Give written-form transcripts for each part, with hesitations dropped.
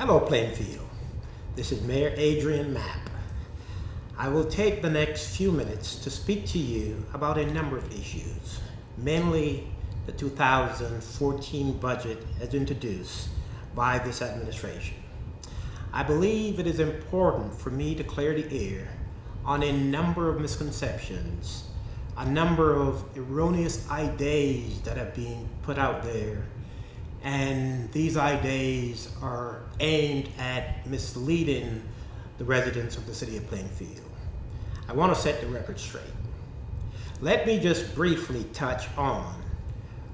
Hello Plainfield, this is Mayor Adrian Mapp. I will take the next few minutes to speak to you about a number of issues, mainly the 2014 budget as introduced by this administration. I believe it is important for me to clear the air on a number of misconceptions, a number of erroneous ideas that have been put out there, and these ideas are aimed at misleading the residents of the city of Plainfield. I want to set the record straight. Let me just briefly touch on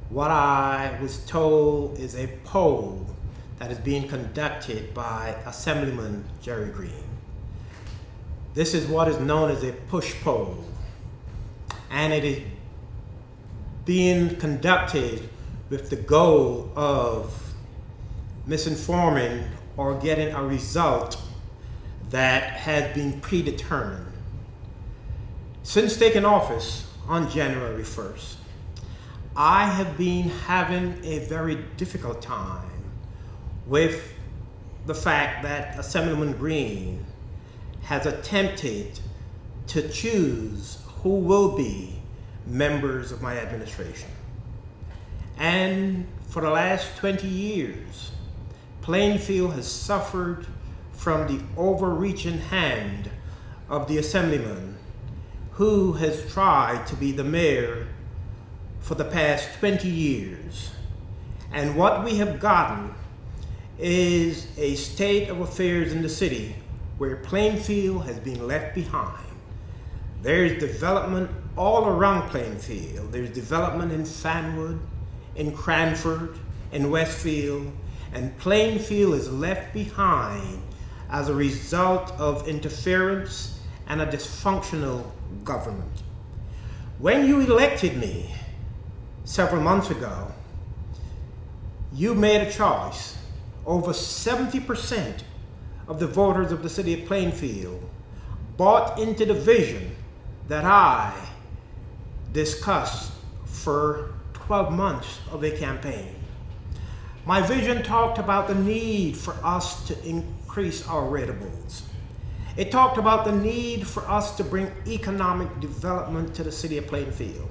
what I was told is a poll that is being conducted by Assemblyman Jerry Green. This is what is known as a push poll, and it is being conducted with the goal of misinforming or getting a result that has been predetermined. Since taking office on January 1st, I have been having a very difficult time with the fact that Assemblyman Green has attempted to choose who will be members of my administration. And for the last 20 years, Plainfield has suffered from the overreaching hand of the Assemblyman who has tried to be the mayor for the past 20 years. And what we have gotten is a state of affairs in the city where Plainfield has been left behind. There's development all around Plainfield. There's development in Fanwood, in Cranford, in Westfield, and Plainfield is left behind as a result of interference and a dysfunctional government. When you elected me several months ago, you made a choice. Over 70% of the voters of the city of Plainfield bought into the vision that I discussed for 12 months of a campaign. My vision talked about the need for us to increase our ratables. It talked about the need for us to bring economic development to the city of Plainfield.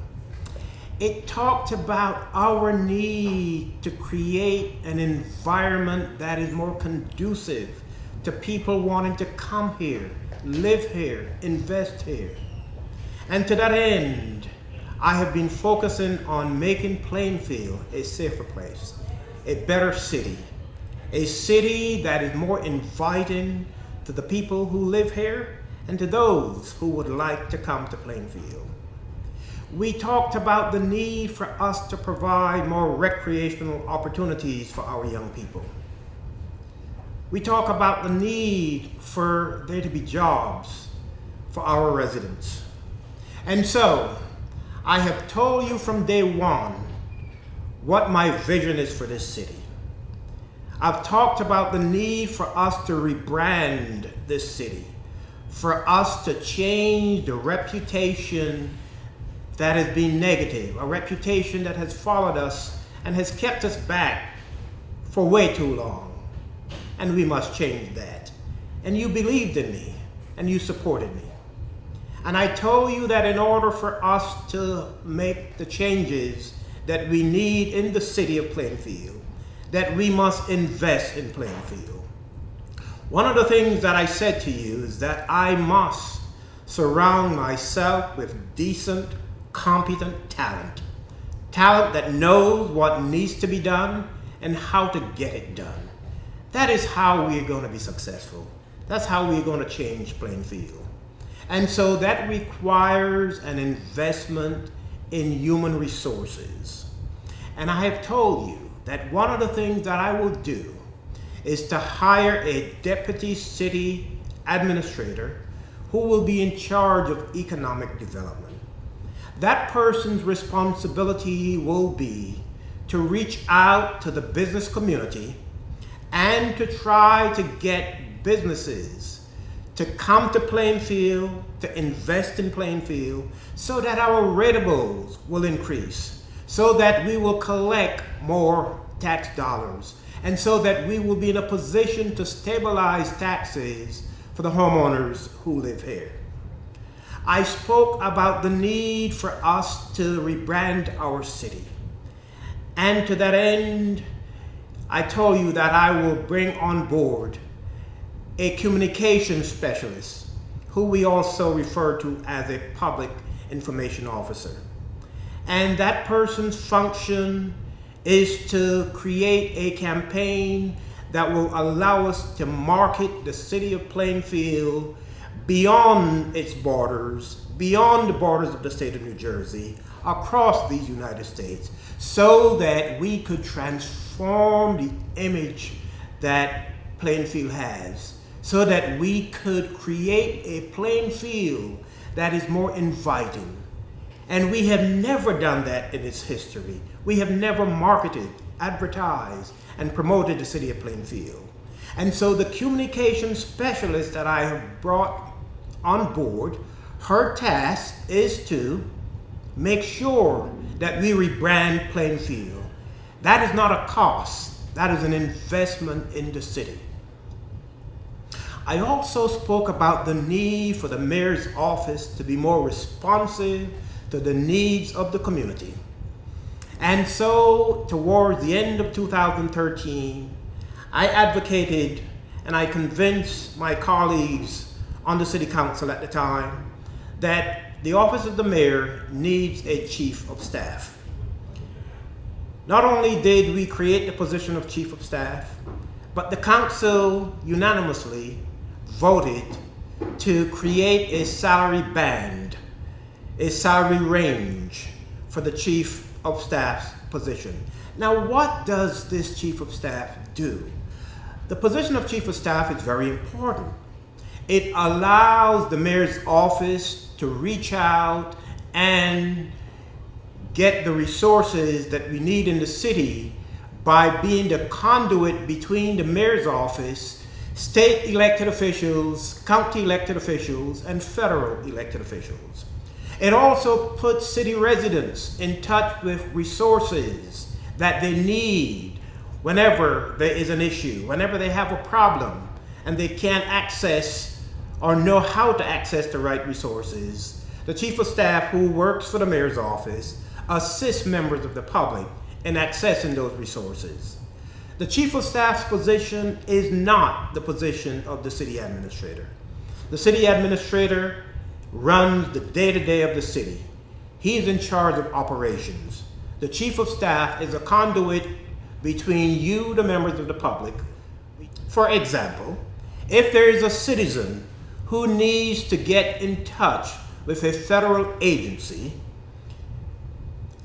It talked about our need to create an environment that is more conducive to people wanting to come here, live here, invest here. And to that end, I have been focusing on making Plainfield a safer place, a better city, a city that is more inviting to the people who live here and to those who would like to come to Plainfield. We talked about the need for us to provide more recreational opportunities for our young people. We talk about the need for there to be jobs for our residents. And so, I have told you from day one what my vision is for this city. I've talked about the need for us to rebrand this city, for us to change the reputation that has been negative, a reputation that has followed us and has kept us back for way too long. And we must change that. And you believed in me, and you supported me. And I told you that in order for us to make the changes that we need in the city of Plainfield, that we must invest in Plainfield. One of the things that I said to you is that I must surround myself with decent, competent talent. Talent that knows what needs to be done and how to get it done. That is how we're going to be successful. That's how we're going to change Plainfield. And so that requires an investment in human resources. And I have told you that one of the things that I will do is to hire a deputy city administrator who will be in charge of economic development. That person's responsibility will be to reach out to the business community and to try to get businesses to come to Plainfield, to invest in Plainfield, so that our ratables will increase, so that we will collect more tax dollars and so that we will be in a position to stabilize taxes for the homeowners who live here. I spoke about the need for us to rebrand our city. And to that end, I told you that I will bring on board a communication specialist, who we also refer to as a public information officer. And that person's function is to create a campaign that will allow us to market the city of Plainfield beyond its borders, beyond the borders of the state of New Jersey, across the United States, so that we could transform the image that Plainfield has, so that we could create a Plainfield that is more inviting. And we have never done that in its history. We have never marketed, advertised, and promoted the city of Plainfield. And so the communication specialist that I have brought on board, her task is to make sure that we rebrand Plainfield. That is not a cost, that is an investment in the city. I also spoke about the need for the mayor's office to be more responsive to the needs of the community. And so, towards the end of 2013, I advocated and I convinced my colleagues on the city council at the time that the office of the mayor needs a chief of staff. Not only did we create the position of chief of staff, but the council unanimously voted to create a salary band, a salary range for the chief of staff's position. Now, what does this chief of staff do? The position of chief of staff is very important. It allows the mayor's office to reach out and get the resources that we need in the city by being the conduit between the mayor's office, state elected officials, county elected officials, and federal elected officials. It also puts city residents in touch with resources that they need whenever there is an issue, whenever they have a problem and they can't access or know how to access the right resources. The chief of staff, who works for the mayor's office, assists members of the public in accessing those resources. The chief of staff's position is not the position of the city administrator. The city administrator runs the day-to-day of the city. He's in charge of operations. The chief of staff is a conduit between you, the members of the public. For example, if there is a citizen who needs to get in touch with a federal agency,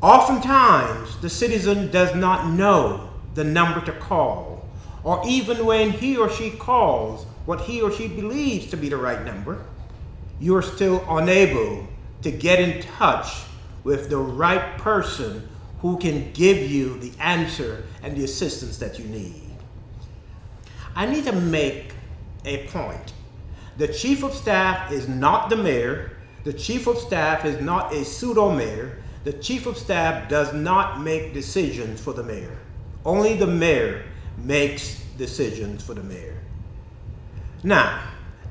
oftentimes the citizen does not know the number to call, or even when he or she calls what he or she believes to be the right number, you're still unable to get in touch with the right person who can give you the answer and the assistance that you need. I need to make a point. The chief of staff is not the mayor. The chief of staff is not a pseudo-mayor. The chief of staff does not make decisions for the mayor. Only the mayor makes decisions for the mayor. Now,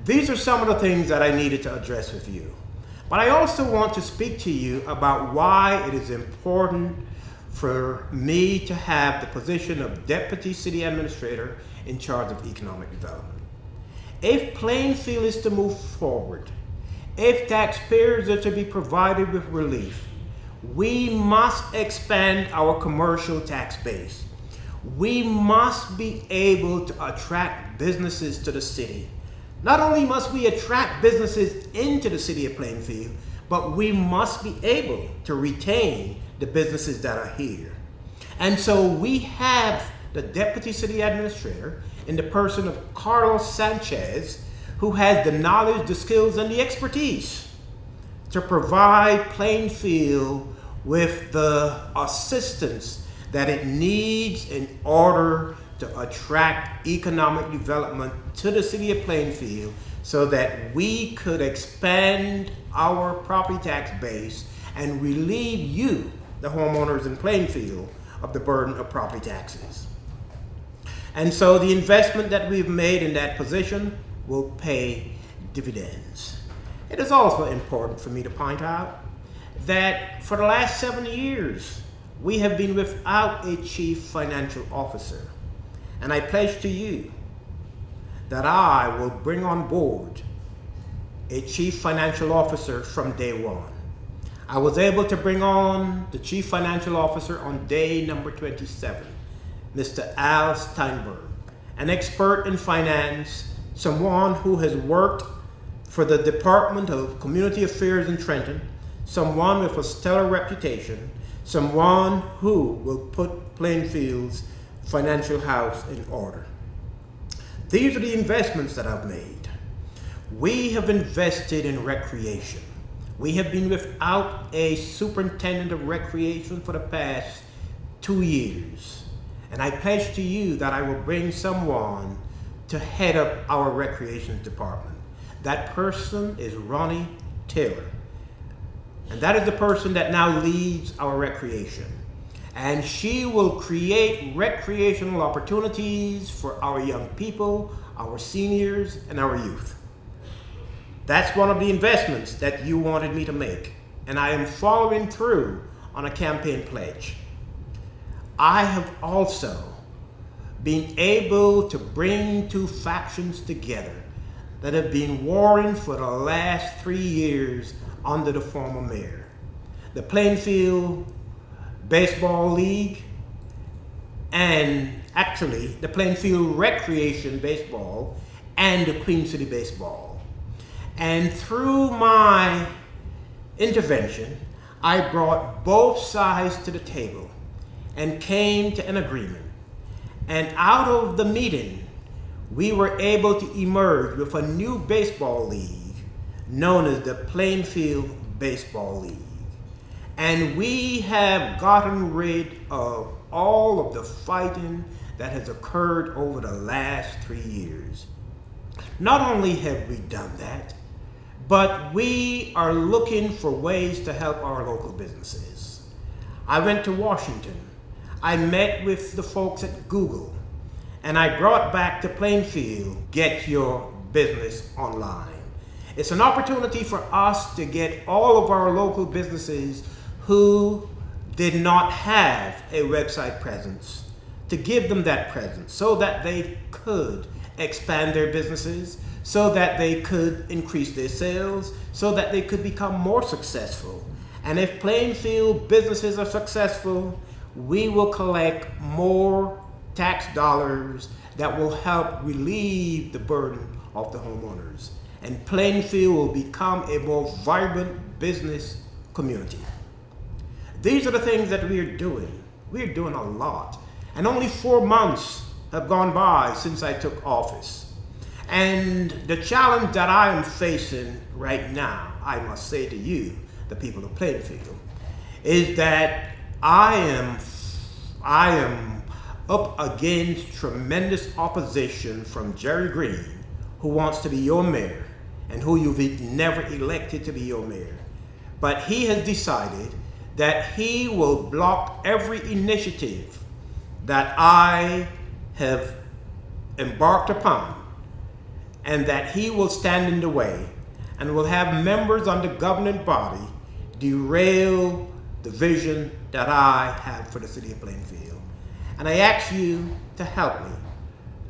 these are some of the things that I needed to address with you. But I also want to speak to you about why it is important for me to have the position of Deputy City Administrator in charge of economic development. If Plainfield is to move forward, if taxpayers are to be provided with relief, we must expand our commercial tax base. We must be able to attract businesses to the city. Not only must we attract businesses into the city of Plainfield, but we must be able to retain the businesses that are here. And so we have the Deputy City Administrator in the person of Carlos Sanchez, who has the knowledge, the skills, and the expertise to provide Plainfield with the assistance that it needs in order to attract economic development to the city of Plainfield so that we could expand our property tax base and relieve you, the homeowners in Plainfield, of the burden of property taxes. And so the investment that we've made in that position will pay dividends. It is also important for me to point out that for the last 7 years, we have been without a chief financial officer. And I pledge to you that I will bring on board a chief financial officer from day one. I was able to bring on the chief financial officer on day number 27, Mr. Al Steinberg, an expert in finance, someone who has worked for the Department of Community Affairs in Trenton, someone with a stellar reputation, someone who will put Plainfield's financial house in order. These are the investments that I've made. We have invested in recreation. We have been without a superintendent of recreation for the past 2 years. And I pledge to you that I will bring someone to head up our recreation department. That person is Ronnie Taylor. And that is the person that now leads our recreation. And she will create recreational opportunities for our young people, our seniors, and our youth. That's one of the investments that you wanted me to make. And I am following through on a campaign pledge. I have also been able to bring two factions together that have been warring for the last 3 years under the former mayor. The Plainfield Baseball League and actually the Plainfield Recreation Baseball and the Queen City Baseball. And through my intervention, I brought both sides to the table and came to an agreement. And out of the meeting, we were able to emerge with a new baseball league known as the Plainfield Baseball League. And we have gotten rid of all of the fighting that has occurred over the last 3 years. Not only have we done that, but we are looking for ways to help our local businesses. I went to Washington. I met with the folks at Google, and I brought back to Plainfield, Get Your Business Online. It's an opportunity for us to get all of our local businesses who did not have a website presence, to give them that presence so that they could expand their businesses, so that they could increase their sales, so that they could become more successful. And if Plainfield businesses are successful, we will collect more tax dollars that will help relieve the burden of the homeowners. And Plainfield will become a more vibrant business community. These are the things that we are doing. We're doing a lot. And only 4 months have gone by since I took office. And the challenge that I am facing right now, I must say to you, the people of Plainfield, is that I am up against tremendous opposition from Jerry Green, who wants to be your mayor and who you've never elected to be your mayor. But he has decided that he will block every initiative that I have embarked upon, and that he will stand in the way and will have members on the governing body derail the vision that I have for the city of Plainfield. And I ask you to help me.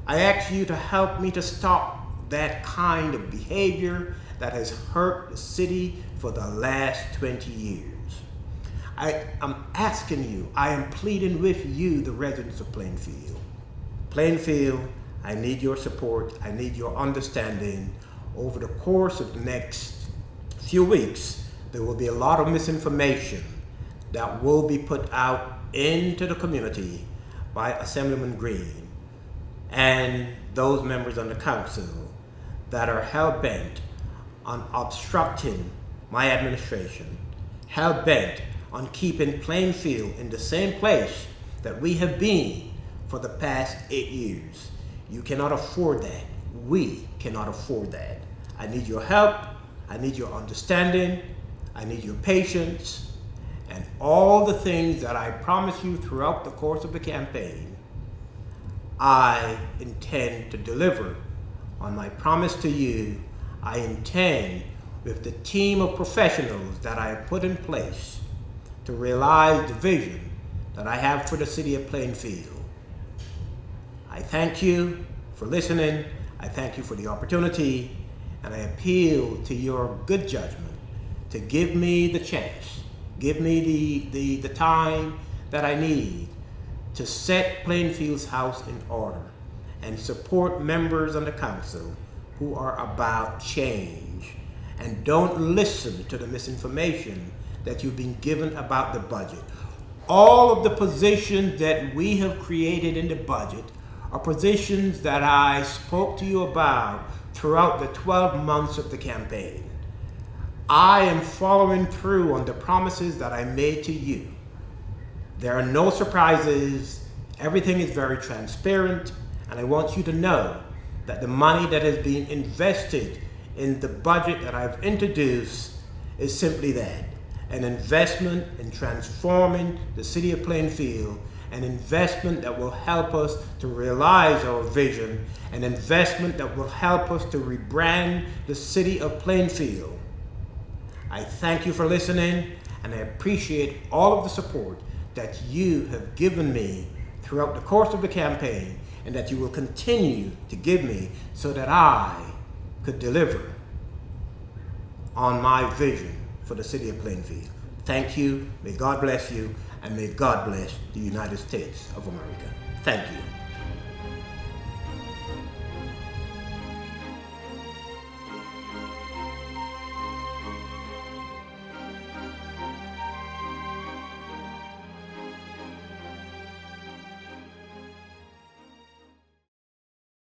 I ask you to help me to stop that kind of behavior that has hurt the city for the last 20 years. I am asking you, I am pleading with you, the residents of Plainfield. Plainfield, I need your support, I need your understanding. Over the course of the next few weeks, there will be a lot of misinformation that will be put out into the community by Assemblyman Green and those members on the council that are hell-bent on obstructing my administration, hell-bent on keeping Plainfield in the same place that we have been for the past 8 years. You cannot afford that. We cannot afford that. I need your help. I need your understanding. I need your patience. And all the things that I promised you throughout the course of the campaign, I intend to deliver on my promise to you. I intend, with the team of professionals that I have put in place, to realize the vision that I have for the city of Plainfield. I thank you for listening. I thank you for the opportunity, and I appeal to your good judgment to give me the chance, give me the time that I need to set Plainfield's house in order and support members on the council who are about change and don't listen to the misinformation that you've been given about the budget. All of the positions that we have created in the budget are positions that I spoke to you about throughout the 12 months of the campaign. I am following through on the promises that I made to you. There are no surprises. Everything is very transparent, and I want you to know that the money that has been invested in the budget that I've introduced is simply that, an investment in transforming the city of Plainfield, an investment that will help us to realize our vision, an investment that will help us to rebrand the city of Plainfield. I thank you for listening, and I appreciate all of the support that you have given me throughout the course of the campaign, and that you will continue to give me so that I could deliver on my vision for the city of Plainfield. Thank you, may God bless you, and may God bless the United States of America. Thank you.